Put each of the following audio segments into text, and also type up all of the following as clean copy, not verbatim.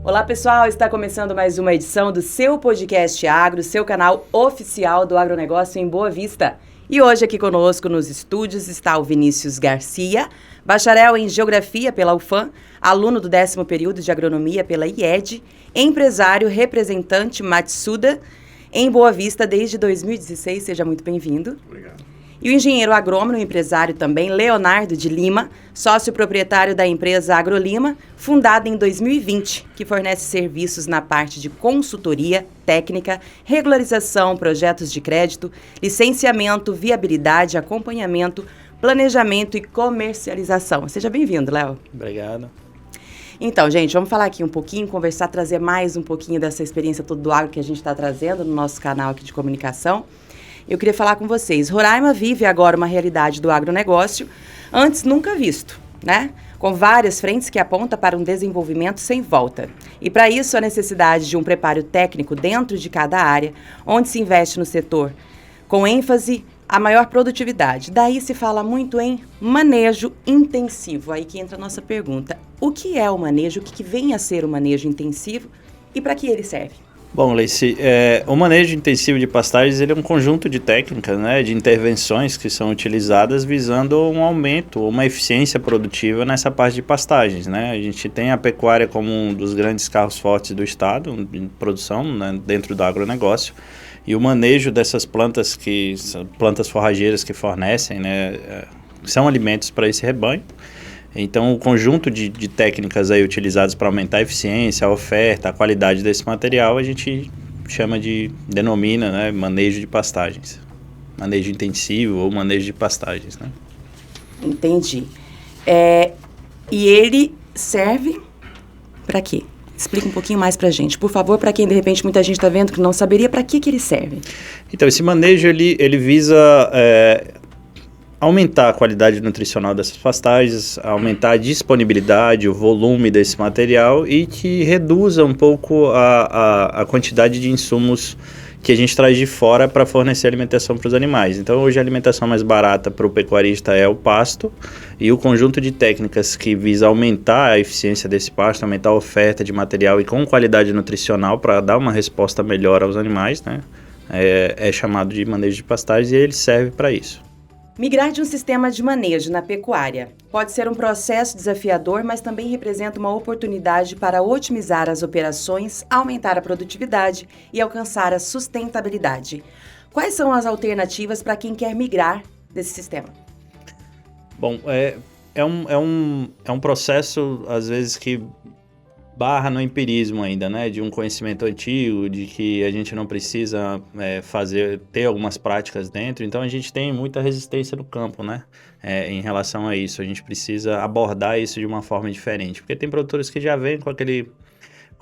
Olá pessoal, está começando mais uma edição do seu podcast Agro, seu canal oficial do agronegócio em Boa Vista. E hoje aqui conosco nos estúdios está o Vinícius Garcia, bacharel em Geografia pela UFAM, aluno do 10º período de Agronomia pela IED, empresário representante Matsuda em Boa Vista desde 2016. Seja muito bem-vindo. Obrigado. E o engenheiro agrônomo e empresário também, Leonardo de Lima, sócio proprietário da empresa AgroLima, fundada em 2020, que fornece serviços na parte de consultoria, técnica, regularização, projetos de crédito, licenciamento, viabilidade, acompanhamento, planejamento e comercialização. Seja bem-vindo, Léo. Obrigado. Então, gente, vamos falar aqui um pouquinho, conversar, trazer mais um pouquinho dessa experiência toda do agro que a gente está trazendo no nosso canal aqui de comunicação. Eu queria falar com vocês. Roraima vive agora uma realidade do agronegócio antes nunca visto, né? Com várias frentes que apontam para um desenvolvimento sem volta. E para isso, a necessidade de um preparo técnico dentro de cada área, onde se investe no setor, com ênfase à maior produtividade. Daí se fala muito em manejo intensivo. Aí que entra a nossa pergunta. O que é o manejo? O que vem a ser o manejo intensivo e para que ele serve? Bom, Leici, o manejo intensivo de pastagens ele é um conjunto de técnicas, né, de intervenções que são utilizadas visando um aumento, uma eficiência produtiva nessa parte de pastagens, né? A gente tem a pecuária como um dos grandes carros fortes do estado de produção, né, dentro do agronegócio, e o manejo dessas plantas plantas forrageiras que fornecem, né, são alimentos para esse rebanho. Então, o conjunto de técnicas aí utilizadas para aumentar a eficiência, a oferta, a qualidade desse material, a gente denomina, né, manejo de pastagens. Manejo intensivo ou manejo de pastagens, né? Entendi. E ele serve para quê? Explica um pouquinho mais para a gente, por favor, para quem de repente muita gente está vendo que não saberia, para que ele serve? Então, esse manejo ele visa aumentar a qualidade nutricional dessas pastagens, aumentar a disponibilidade, o volume desse material e que reduza um pouco a quantidade de insumos que a gente traz de fora para fornecer alimentação para os animais. Então, hoje a alimentação mais barata para o pecuarista é o pasto e o conjunto de técnicas que visa aumentar a eficiência desse pasto, aumentar a oferta de material e com qualidade nutricional para dar uma resposta melhor aos animais, né? É chamado de manejo de pastagens e ele serve para isso. Migrar de um sistema de manejo na pecuária pode ser um processo desafiador, mas também representa uma oportunidade para otimizar as operações, aumentar a produtividade e alcançar a sustentabilidade. Quais são as alternativas para quem quer migrar desse sistema? Bom, é um processo, às vezes, que barra no empirismo ainda, né? De um conhecimento antigo, de que a gente não precisa ter algumas práticas dentro. Então, a gente tem muita resistência no campo, né? Em relação a isso. A gente precisa abordar isso de uma forma diferente. Porque tem produtores que já vêm com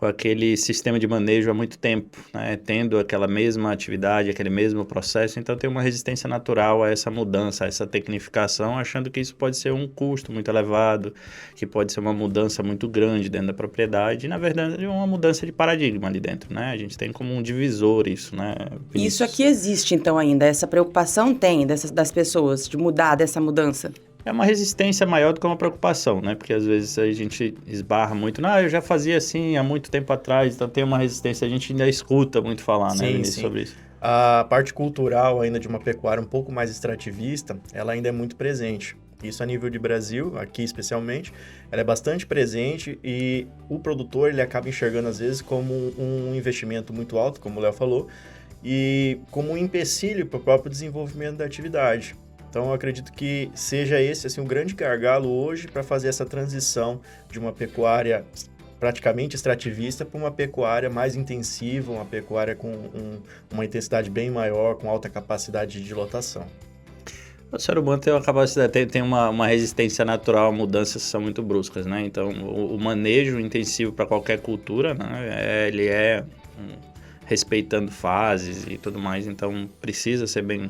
aquele sistema de manejo há muito tempo, né? Tendo aquela mesma atividade, aquele mesmo processo. Então, tem uma resistência natural a essa mudança, a essa tecnificação, achando que isso pode ser um custo muito elevado, que pode ser uma mudança muito grande dentro da propriedade. E, na verdade, é uma mudança de paradigma ali dentro, né? A gente tem como um divisor isso, né, Vinícius? Isso aqui existe, então, ainda? Essa preocupação tem das pessoas de mudar dessa mudança? É uma resistência maior do que uma preocupação, né? Porque às vezes a gente esbarra muito, eu já fazia assim há muito tempo atrás, então tem uma resistência, a gente ainda escuta muito falar, né, Vinícius, sobre isso. A parte cultural ainda de uma pecuária um pouco mais extrativista, ela ainda é muito presente. Isso a nível de Brasil, aqui especialmente, ela é bastante presente e o produtor ele acaba enxergando às vezes como um investimento muito alto, como o Léo falou, e como um empecilho para o próprio desenvolvimento da atividade. Então, eu acredito que seja esse assim, um grande gargalo hoje para fazer essa transição de uma pecuária praticamente extrativista para uma pecuária mais intensiva, uma pecuária com uma intensidade bem maior, com alta capacidade de lotação. O ser humano tem uma capacidade, tem uma resistência natural a mudanças que são muito bruscas, né? Então, o manejo intensivo para qualquer cultura, né? Ele respeitando fases e tudo mais, então precisa ser bem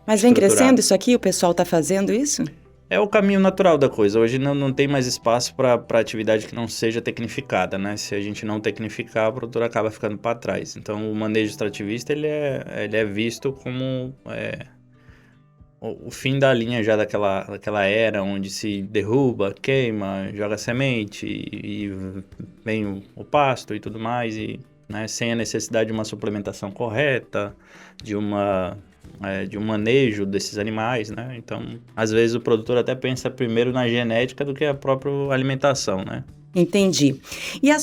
Mas vem crescendo isso aqui? O pessoal está fazendo isso? É o caminho natural da coisa. Hoje não tem mais espaço para atividade que não seja tecnificada, né? Se a gente não tecnificar, a produtora acaba ficando para trás. Então, o manejo extrativista, ele é visto como o fim da linha já daquela era onde se derruba, queima, joga semente e vem o pasto e tudo mais, e, né, sem a necessidade de uma suplementação correta, de um manejo desses animais, né? Então, às vezes o produtor até pensa primeiro na genética do que a própria alimentação, né? Entendi. E a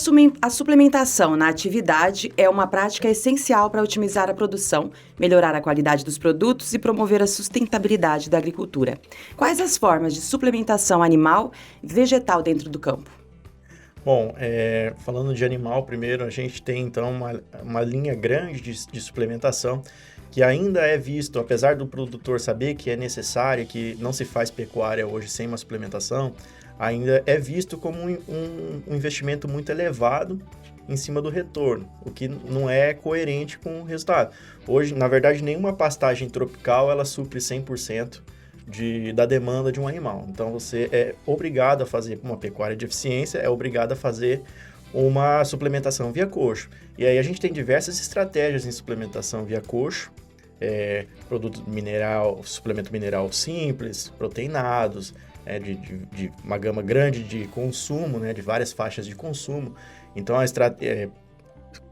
suplementação na atividade é uma prática essencial para otimizar a produção, melhorar a qualidade dos produtos e promover a sustentabilidade da agricultura. Quais as formas de suplementação animal e vegetal dentro do campo? Bom, falando de animal primeiro, a gente tem então uma linha grande de suplementação que ainda é visto, apesar do produtor saber que é necessário, que não se faz pecuária hoje sem uma suplementação, ainda é visto como um investimento muito elevado em cima do retorno, o que não é coerente com o resultado. Hoje, na verdade, nenhuma pastagem tropical ela supre 100% da demanda de um animal. Então, você é obrigado a fazer uma pecuária de eficiência, é obrigado a fazer uma suplementação via coxo. E aí a gente tem diversas estratégias em suplementação via coxo, produto mineral, suplemento mineral simples, proteinados, de uma gama grande de consumo, né, de várias faixas de consumo. Então,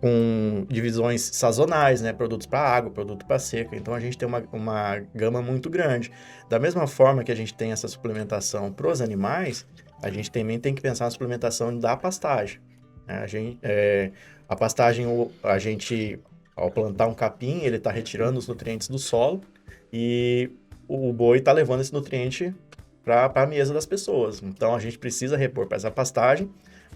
com divisões sazonais, né, produtos para água, produto para seca. Então, a gente tem uma gama muito grande. Da mesma forma que a gente tem essa suplementação para os animais, a gente também tem que pensar na suplementação da pastagem. A pastagem, a gente, ao plantar um capim, ele está retirando os nutrientes do solo e o boi está levando esse nutriente para a mesa das pessoas. Então, a gente precisa repor para essa pastagem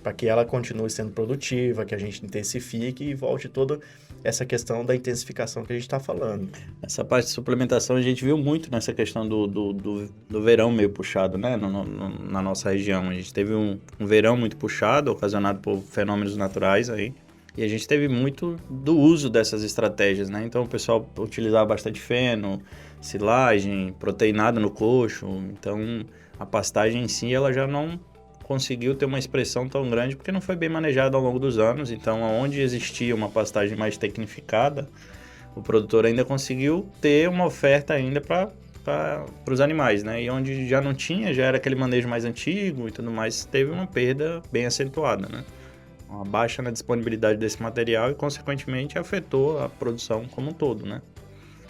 para que ela continue sendo produtiva, que a gente intensifique e volte toda essa questão da intensificação que a gente está falando. Essa parte de suplementação a gente viu muito nessa questão do verão meio puxado, né? Na nossa região. A gente teve um verão muito puxado, ocasionado por fenômenos naturais aí. E a gente teve muito do uso dessas estratégias, né? Então, o pessoal utilizava bastante feno, silagem, proteinado no coxo. Então, a pastagem em si, ela já não conseguiu ter uma expressão tão grande porque não foi bem manejada ao longo dos anos. Então, onde existia uma pastagem mais tecnificada, o produtor ainda conseguiu ter uma oferta ainda para os animais, né? E onde já não tinha, já era aquele manejo mais antigo e tudo mais, teve uma perda bem acentuada, né? Uma baixa na disponibilidade desse material e, consequentemente, afetou a produção como um todo, né?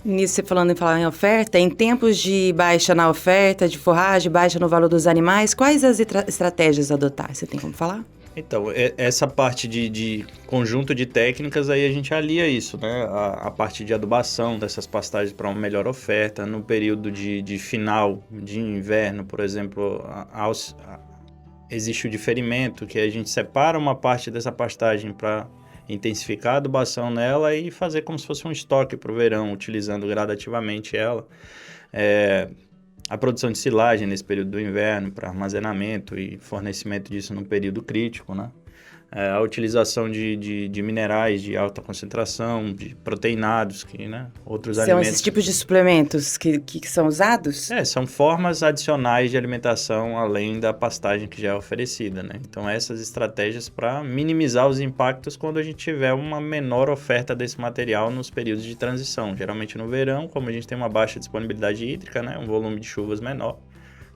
Nisso, você falando em oferta, em tempos de baixa na oferta, de forragem, baixa no valor dos animais, quais as estratégias adotar? Você tem como falar? Então, essa parte de conjunto de técnicas, aí a gente alia isso, né? A parte de adubação dessas pastagens para uma melhor oferta. No período de final de inverno, por exemplo, existe o diferimento, que a gente separa uma parte dessa pastagem para intensificar a adubação nela e fazer como se fosse um estoque para o verão, utilizando gradativamente ela. A produção de silagem nesse período do inverno para armazenamento e fornecimento disso num período crítico, né? A utilização de minerais de alta concentração, de proteinados, que, né, outros alimentos... São esses tipos de suplementos que são usados? São formas adicionais de alimentação além da pastagem que já é oferecida, né? Então, essas estratégias para minimizar os impactos quando a gente tiver uma menor oferta desse material nos períodos de transição. Geralmente no verão, como a gente tem uma baixa disponibilidade hídrica, né, um volume de chuvas menor,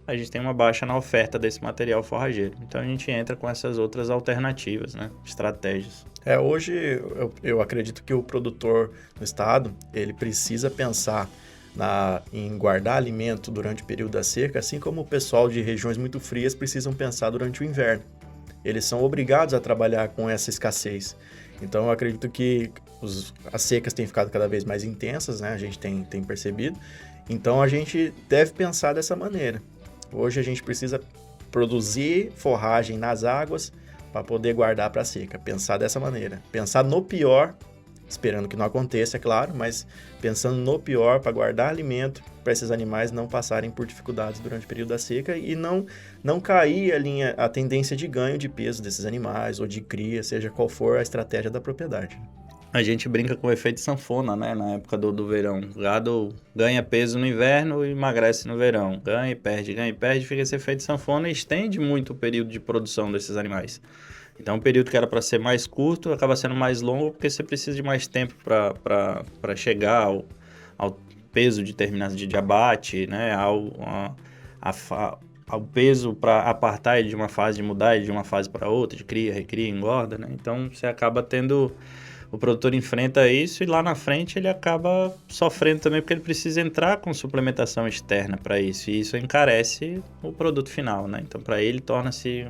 a gente tem uma baixa na oferta desse material forrageiro. Então, a gente entra com essas outras alternativas, né? Estratégias. Hoje, eu acredito que o produtor no estado, ele precisa pensar em guardar alimento durante o período da seca, assim como o pessoal de regiões muito frias precisam pensar durante o inverno. Eles são obrigados a trabalhar com essa escassez. Então, eu acredito que as secas têm ficado cada vez mais intensas, né? A gente tem percebido. Então, a gente deve pensar dessa maneira. Hoje a gente precisa produzir forragem nas águas para poder guardar para a seca. Pensar dessa maneira. Pensar no pior, esperando que não aconteça, é claro, mas pensando no pior para guardar alimento para esses animais não passarem por dificuldades durante o período da seca e não cair a tendência de ganho de peso desses animais ou de cria, seja qual for a estratégia da propriedade. A gente brinca com o efeito sanfona, né? Na época do verão. O gado ganha peso no inverno e emagrece no verão. Ganha e perde, fica esse efeito sanfona e estende muito o período de produção desses animais. Então, um período que era para ser mais curto acaba sendo mais longo porque você precisa de mais tempo para chegar ao peso determinado de abate, né? Ao peso para apartar ele de uma fase, de mudar ele de uma fase para outra, de cria, recria, engorda, né? Então, você acaba tendo... O produtor enfrenta isso e lá na frente ele acaba sofrendo também porque ele precisa entrar com suplementação externa para isso. E isso encarece o produto final, né? Então, para ele, torna-se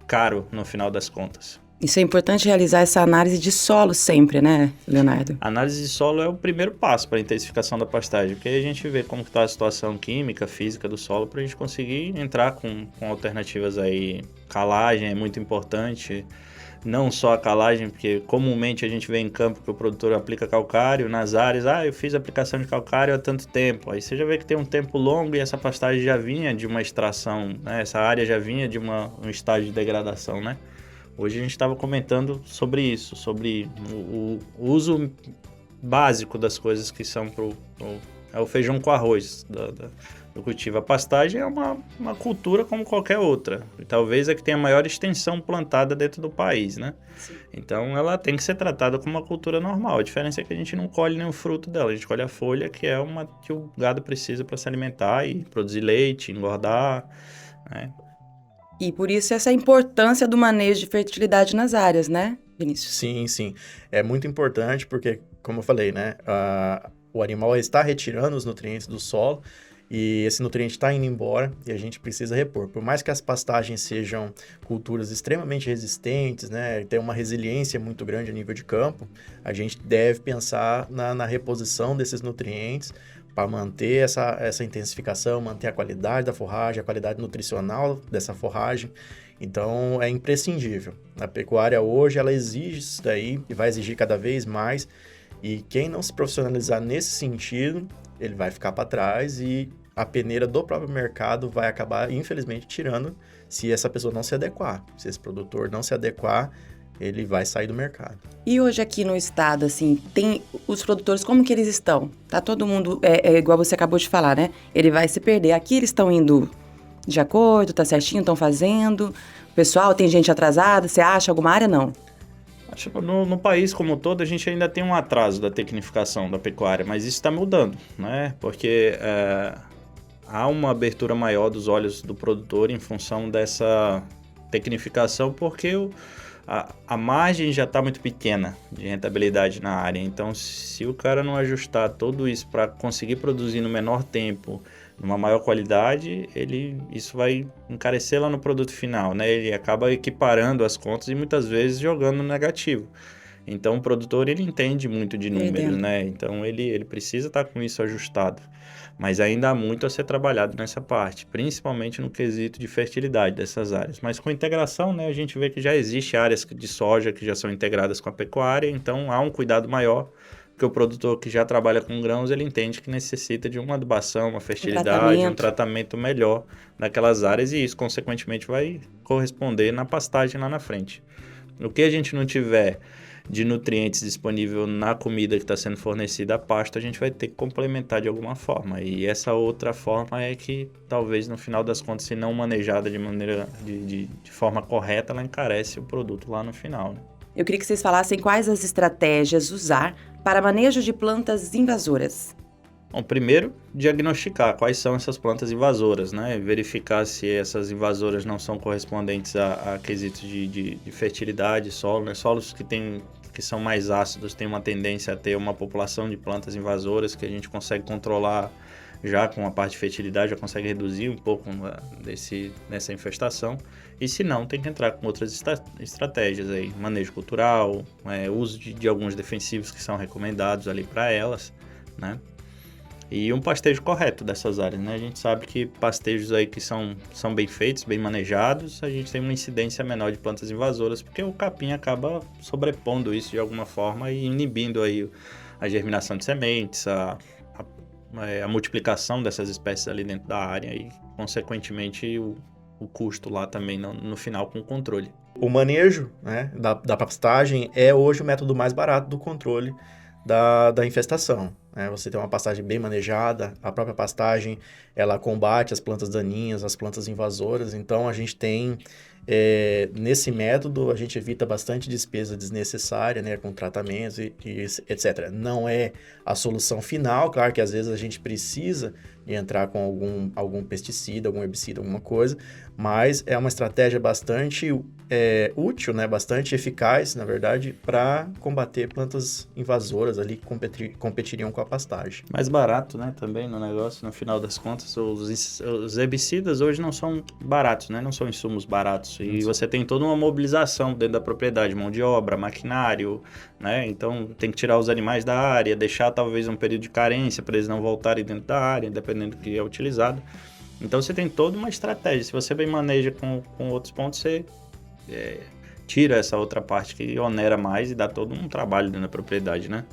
caro no final das contas. Isso é importante realizar essa análise de solo sempre, né, Leonardo? A análise de solo é o primeiro passo para a intensificação da pastagem, porque aí a gente vê como está a situação química, física do solo, para a gente conseguir entrar com alternativas aí. Calagem é muito importante, não só a calagem, porque comumente a gente vê em campo que o produtor aplica calcário nas áreas, eu fiz aplicação de calcário há tanto tempo, aí você já vê que tem um tempo longo e essa pastagem já vinha de uma extração, né? Essa área já vinha de um estágio de degradação, né? Hoje a gente estava comentando sobre isso, sobre o uso básico das coisas que são é o feijão com arroz do cultivo. A pastagem é uma cultura como qualquer outra. E talvez é que tenha a maior extensão plantada dentro do país, né? Sim. Então ela tem que ser tratada como uma cultura normal. A diferença é que a gente não colhe nem o fruto dela, a gente colhe a folha, que é uma que o gado precisa para se alimentar e produzir leite, engordar, né? E por isso essa importância do manejo de fertilidade nas áreas, né, Vinícius? Sim, sim. É muito importante porque, como eu falei, né, o animal está retirando os nutrientes do solo e esse nutriente está indo embora e a gente precisa repor. Por mais que as pastagens sejam culturas extremamente resistentes, né, tem uma resiliência muito grande a nível de campo, a gente deve pensar na reposição desses nutrientes para manter essa intensificação, manter a qualidade da forragem, a qualidade nutricional dessa forragem. Então, é imprescindível. A pecuária hoje, ela exige isso daí e vai exigir cada vez mais. E quem não se profissionalizar nesse sentido, ele vai ficar para trás e a peneira do próprio mercado vai acabar, infelizmente, tirando se essa pessoa não se adequar. Se esse produtor não se adequar, ele vai sair do mercado. E hoje aqui no estado, assim, tem os produtores, como que eles estão? Tá todo mundo, igual você acabou de falar, né? Ele vai se perder. Aqui eles estão indo de acordo, tá certinho, estão fazendo. O pessoal, tem gente atrasada, você acha alguma área? Não. Acho que no país como um todo, a gente ainda tem um atraso da tecnificação da pecuária, mas isso está mudando, né? Porque há uma abertura maior dos olhos do produtor em função dessa tecnificação, porque a margem já está muito pequena de rentabilidade na área. Então, se o cara não ajustar tudo isso para conseguir produzir no menor tempo, numa maior qualidade, isso vai encarecer lá no produto final, né? Ele acaba equiparando as contas e muitas vezes jogando no negativo. Então, o produtor, ele entende muito de números, né? Então, ele precisa estar com isso ajustado. Mas ainda há muito a ser trabalhado nessa parte, principalmente no quesito de fertilidade dessas áreas. Mas com integração, né, a gente vê que já existe áreas de soja que já são integradas com a pecuária, então há um cuidado maior, porque o produtor que já trabalha com grãos, ele entende que necessita de uma adubação, uma fertilidade, um tratamento melhor naquelas áreas, e isso, consequentemente, vai corresponder na pastagem lá na frente. O que a gente não tiver de nutrientes disponível na comida que está sendo fornecida a pasto, a gente vai ter que complementar de alguma forma. E essa outra forma é que, talvez, no final das contas, se não manejada de maneira de forma correta, ela encarece o produto lá no final, né? Eu queria que vocês falassem quais as estratégias usar para manejo de plantas invasoras. Bom, primeiro, diagnosticar quais são essas plantas invasoras, né? Verificar se essas invasoras não são correspondentes a quesitos de fertilidade, solo, né? Solos que são mais ácidos têm uma tendência a ter uma população de plantas invasoras que a gente consegue controlar já com a parte de fertilidade, já consegue reduzir um pouco dessa infestação. E se não, tem que entrar com outras estratégias aí, manejo cultural, uso de alguns defensivos que são recomendados ali para elas, né? E um pastejo correto dessas áreas, né? A gente sabe que pastejos aí que são bem feitos, bem manejados, a gente tem uma incidência menor de plantas invasoras, porque o capim acaba sobrepondo isso de alguma forma e inibindo aí a germinação de sementes, a multiplicação dessas espécies ali dentro da área e, consequentemente, o custo lá também no final com o controle. O manejo, né, da pastagem é hoje o método mais barato do controle da infestação. né? Você tem uma pastagem bem manejada, a própria pastagem, ela combate as plantas daninhas, as plantas invasoras, então a gente tem, nesse método, a gente evita bastante despesa desnecessária, né, com tratamentos e etc. Não é a solução final, claro que às vezes a gente precisa de entrar com algum pesticida, algum herbicida, alguma coisa, mas é uma estratégia bastante útil, né, bastante eficaz, na verdade, para combater plantas invasoras ali que competiriam com a pastagem. Mais barato, né, também no negócio, no final das contas, os herbicidas hoje não são baratos, né, não são insumos baratos, e você tem toda uma mobilização dentro da propriedade, mão de obra, maquinário, né, então tem que tirar os animais da área, deixar talvez um período de carência para eles não voltarem dentro da área, dependendo do que é utilizado. Então você tem toda uma estratégia, se você bem maneja com outros pontos, você tira essa outra parte que onera mais e dá todo um trabalho dentro da propriedade, né?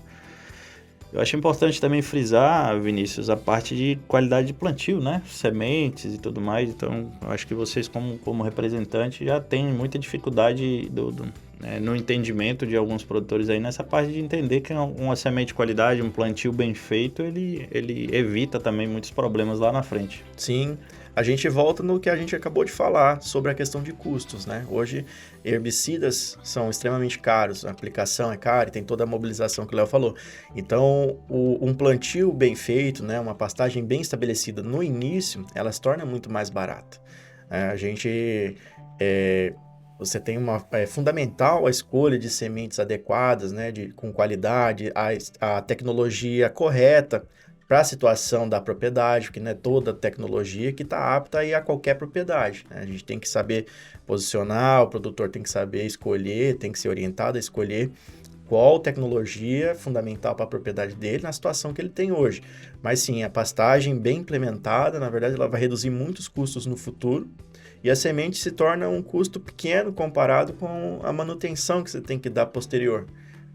Eu acho importante também frisar, Vinícius, a parte de qualidade de plantio, né? Sementes e tudo mais. Então, eu acho que vocês, como representante, já têm muita dificuldade no entendimento de alguns produtores aí nessa parte de entender que uma semente de qualidade, um plantio bem feito, ele evita também muitos problemas lá na frente. Sim, a gente volta no que a gente acabou de falar sobre a questão de custos, né? Hoje, herbicidas são extremamente caros, a aplicação é cara e tem toda a mobilização que o Léo falou. Então, um plantio bem feito, né? Uma pastagem bem estabelecida no início, ela se torna muito mais barata. Você tem é fundamental a escolha de sementes adequadas, né? Com qualidade, a tecnologia correta para a situação da propriedade, porque não é toda tecnologia que está apta a ir a qualquer propriedade, né? A gente tem que saber posicionar, o produtor tem que saber escolher, tem que ser orientado a escolher qual tecnologia é fundamental para a propriedade dele na situação que ele tem hoje. Mas sim, a pastagem bem implementada, na verdade, ela vai reduzir muitos custos no futuro e a semente se torna um custo pequeno comparado com a manutenção que você tem que dar posterior.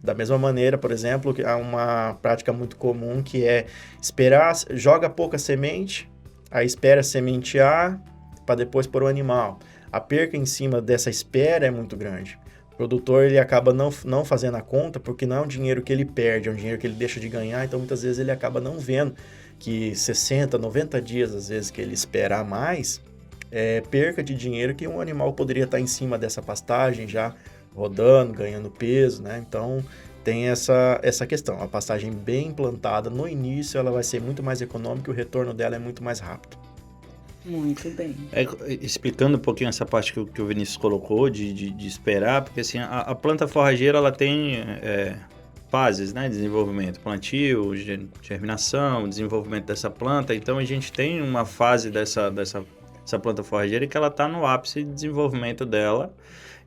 Da mesma maneira, por exemplo, há uma prática muito comum que é esperar, joga pouca semente, aí espera sementear para depois pôr o animal. A perca em cima dessa espera é muito grande. O produtor ele acaba não fazendo a conta porque não é um dinheiro que ele perde, é um dinheiro que ele deixa de ganhar, então muitas vezes ele acaba não vendo que 60, 90 dias, às vezes, que ele esperar mais, é perca de dinheiro que um animal poderia estar em cima dessa pastagem já rodando, ganhando peso, né? Então, tem essa questão. A pastagem bem implantada no início, ela vai ser muito mais econômica e o retorno dela é muito mais rápido. Muito bem. Explicando um pouquinho essa parte que o Vinícius colocou, de esperar, porque assim, a planta forrageira, ela tem fases, né? Desenvolvimento, plantio, germinação, desenvolvimento dessa planta. Então, a gente tem uma fase dessa planta forrageira que ela está no ápice de desenvolvimento dela,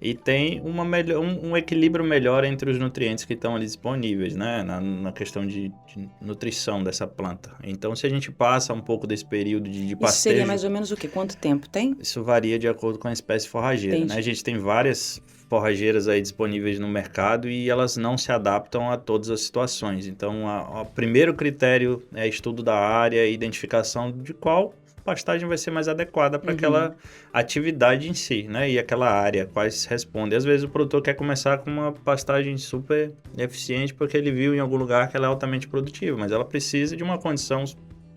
e tem um equilíbrio melhor entre os nutrientes que estão ali disponíveis, né? Na questão de nutrição dessa planta. Então, se a gente passa um pouco desse período de pastejo... Isso seria mais ou menos o quê? Quanto tempo tem? Isso varia de acordo com a espécie forrageira, né? A gente tem várias forrageiras aí disponíveis no mercado e elas não se adaptam a todas as situações. Então, o primeiro critério é estudo da área, identificação de qual pastagem vai ser mais adequada para aquela atividade em si, né? E aquela área, quais respondem. Às vezes o produtor quer começar com uma pastagem super eficiente porque ele viu em algum lugar que ela é altamente produtiva, mas ela precisa de uma condição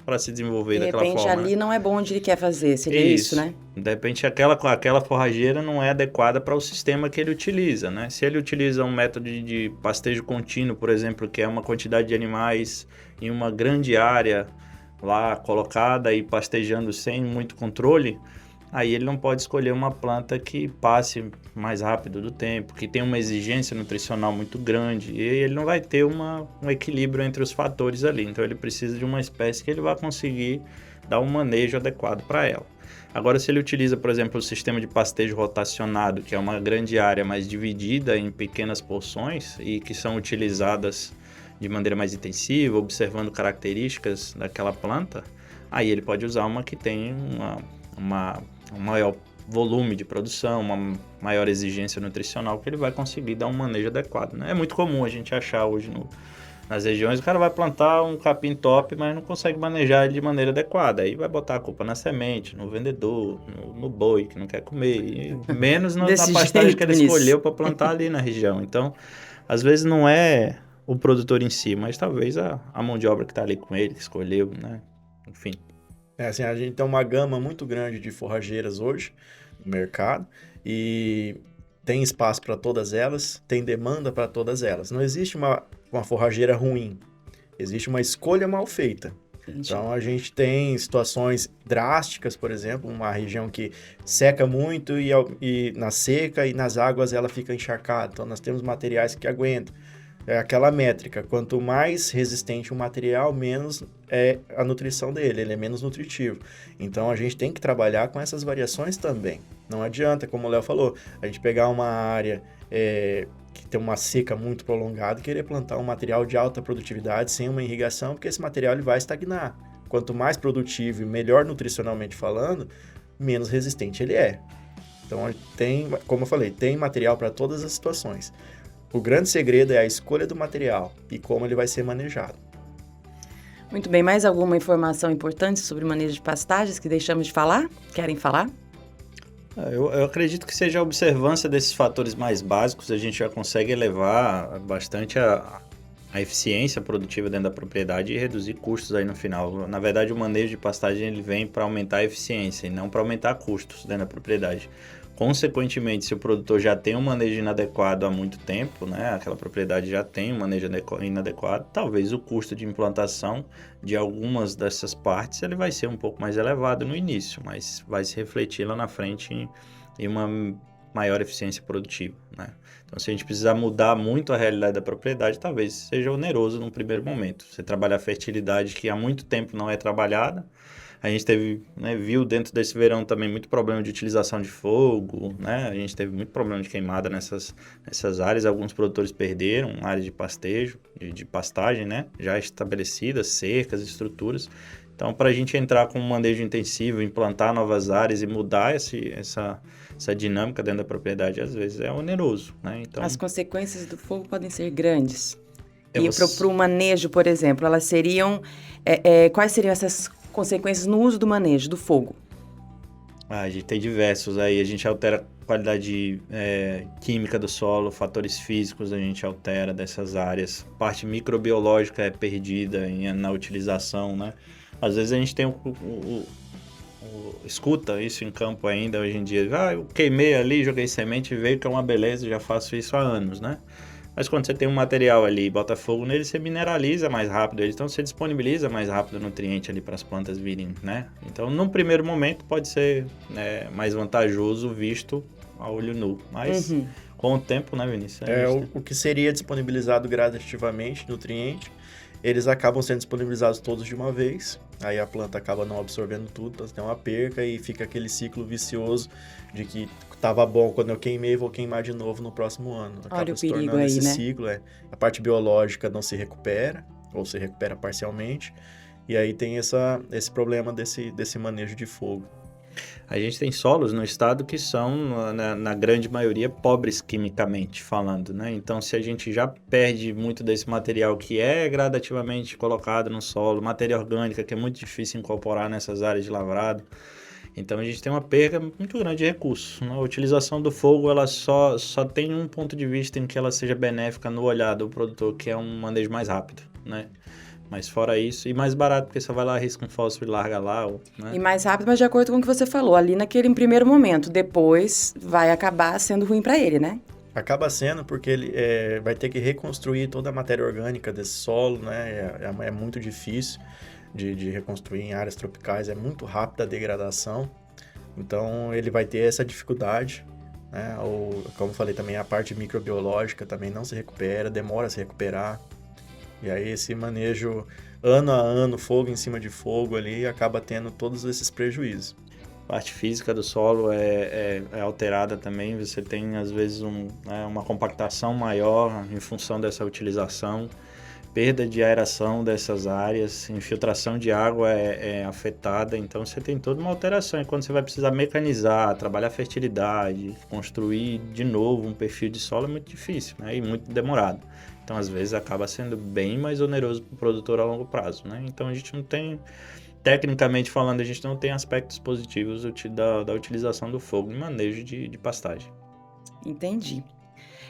para se desenvolver daquela forma. De repente ali não é bom onde ele quer fazer, seria isso, né? De repente aquela forrageira não é adequada para o sistema que ele utiliza, né? Se ele utiliza um método de pastejo contínuo, por exemplo, que é uma quantidade de animais em uma grande área lá colocada e pastejando sem muito controle, aí ele não pode escolher uma planta que passe mais rápido do tempo, que tem uma exigência nutricional muito grande, e ele não vai ter um equilíbrio entre os fatores ali. Então ele precisa de uma espécie que ele vai conseguir dar um manejo adequado para ela. Agora, se ele utiliza, por exemplo, o sistema de pastejo rotacionado, que é uma grande área mais dividida em pequenas porções e que são utilizadas de maneira mais intensiva, observando características daquela planta, aí ele pode usar uma que tem um maior volume de produção, uma maior exigência nutricional, que ele vai conseguir dar um manejo adequado, né? É muito comum a gente achar hoje nas regiões, o cara vai plantar um capim top, mas não consegue manejar ele de maneira adequada, aí vai botar a culpa na semente, no vendedor, no boi que não quer comer, e menos na pastagem que ele escolheu para plantar ali na região. Então, às vezes não é o produtor em si, mas talvez a mão de obra que está ali com ele, que escolheu, né? Enfim. Assim, a gente tem uma gama muito grande de forrageiras hoje no mercado e tem espaço para todas elas, tem demanda para todas elas. Não existe uma forrageira ruim, existe uma escolha mal feita. Entendi. Então, a gente tem situações drásticas, por exemplo, uma região que seca muito e na seca e nas águas ela fica encharcada. Então, nós temos materiais que aguentam. É aquela métrica, quanto mais resistente o material, menos é a nutrição dele, ele é menos nutritivo. Então, a gente tem que trabalhar com essas variações também. Não adianta, como o Léo falou, a gente pegar uma área que tem uma seca muito prolongada e querer plantar um material de alta produtividade sem uma irrigação, porque esse material ele vai estagnar. Quanto mais produtivo e melhor nutricionalmente falando, menos resistente ele é. Então, como eu falei, tem material para todas as situações. O grande segredo é a escolha do material e como ele vai ser manejado. Muito bem, mais alguma informação importante sobre o manejo de pastagens que deixamos de falar? Querem falar? Eu acredito que seja a observância desses fatores mais básicos, a gente já consegue elevar bastante a eficiência produtiva dentro da propriedade e reduzir custos aí no final. Na verdade, o manejo de pastagem ele vem para aumentar a eficiência e não para aumentar custos dentro da propriedade. Consequentemente, se o produtor já tem um manejo inadequado há muito tempo, né, aquela propriedade já tem um manejo inadequado, talvez o custo de implantação de algumas dessas partes ele vai ser um pouco mais elevado no início, mas vai se refletir lá na frente em uma maior eficiência produtiva, né? Então, se a gente precisar mudar muito a realidade da propriedade, talvez seja oneroso num primeiro momento. Você trabalhar a fertilidade que há muito tempo não é trabalhada. A gente teve, né, viu dentro desse verão também muito problema de utilização de fogo, né? A gente teve muito problema de queimada nessas áreas. Alguns produtores perderam áreas de pastejo, de pastagem, né? Já estabelecidas, cercas, estruturas. Então, para a gente entrar com um manejo intensivo, implantar novas áreas e mudar essa dinâmica dentro da propriedade, às vezes é oneroso, né? Então, as consequências do fogo podem ser grandes. E para o manejo, por exemplo, elas seriam... quais seriam essas consequências no uso do manejo, do fogo? A gente tem diversos aí, a gente altera a qualidade química do solo, fatores físicos a gente altera dessas áreas, parte microbiológica é perdida na utilização, né? Às vezes a gente tem escuta isso em campo ainda hoje em dia, eu queimei ali, joguei semente, veio que é uma beleza, já faço isso há anos, né? Mas quando você tem um material ali e bota fogo nele, você mineraliza mais rápido ele, então você disponibiliza mais rápido o nutriente ali para as plantas virem, né? Então, num primeiro momento, pode ser mais vantajoso visto a olho nu, mas com o tempo, né, Vinícius? O que seria disponibilizado gradativamente, nutriente, eles acabam sendo disponibilizados todos de uma vez, aí a planta acaba não absorvendo tudo, então você tem uma perca e fica aquele ciclo vicioso de que estava bom quando eu queimei, vou queimar de novo no próximo ano. Olha o perigo aí, esse né? ciclo, a parte biológica não se recupera, ou se recupera parcialmente, e aí tem esse problema desse manejo de fogo. A gente tem solos no estado que são, na grande maioria, pobres quimicamente falando, né? Então, se a gente já perde muito desse material que é gradativamente colocado no solo, matéria orgânica que é muito difícil incorporar nessas áreas de lavrado, então a gente tem uma perda muito grande de recursos, né? A utilização do fogo ela só tem um ponto de vista em que ela seja benéfica no olhar do produtor, que é um manejo mais rápido, né? Mas fora isso, e mais barato, porque você vai lá, risca um fósforo e larga lá, né? E mais rápido, mas de acordo com o que você falou, ali naquele primeiro momento, depois vai acabar sendo ruim para ele, né? Acaba sendo porque ele vai ter que reconstruir toda a matéria orgânica desse solo, né? É muito difícil de reconstruir em áreas tropicais, é muito rápida a degradação, então ele vai ter essa dificuldade, né? Ou, como eu falei também, a parte microbiológica também não se recupera, demora a se recuperar. E aí esse manejo ano a ano, fogo em cima de fogo ali, acaba tendo todos esses prejuízos. A parte física do solo é alterada também, você tem às vezes uma compactação maior em função dessa utilização, perda de aeração dessas áreas, infiltração de água é afetada, então você tem toda uma alteração. E quando você vai precisar mecanizar, trabalhar fertilidade, construir de novo um perfil de solo é muito difícil, né? E muito demorado. Então, às vezes, acaba sendo bem mais oneroso para o produtor a longo prazo, né? Então, a gente não tem, tecnicamente falando, a gente não tem aspectos positivos da utilização do fogo em manejo de pastagem. Entendi.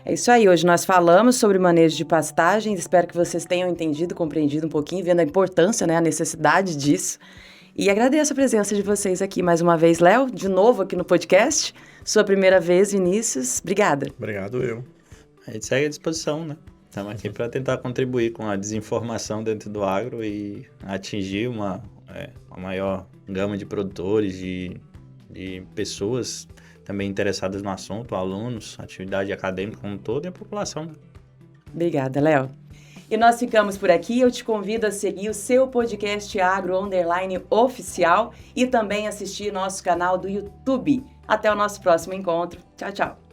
É isso aí, hoje nós falamos sobre manejo de pastagens, espero que vocês tenham entendido, compreendido um pouquinho, vendo a importância, né, a necessidade disso. E agradeço a presença de vocês aqui mais uma vez, Léo, de novo aqui no podcast. Sua primeira vez, Vinícius. Obrigada. Obrigado, eu. A gente segue à disposição, né? Estamos aqui para tentar contribuir com a desinformação dentro do agro e atingir uma maior gama de produtores, de pessoas também interessadas no assunto, alunos, atividade acadêmica como um todo e a população. Né? Obrigada, Léo. E nós ficamos por aqui. Eu te convido a seguir o seu podcast Agro _ Oficial e também assistir nosso canal do YouTube. Até o nosso próximo encontro. Tchau, tchau.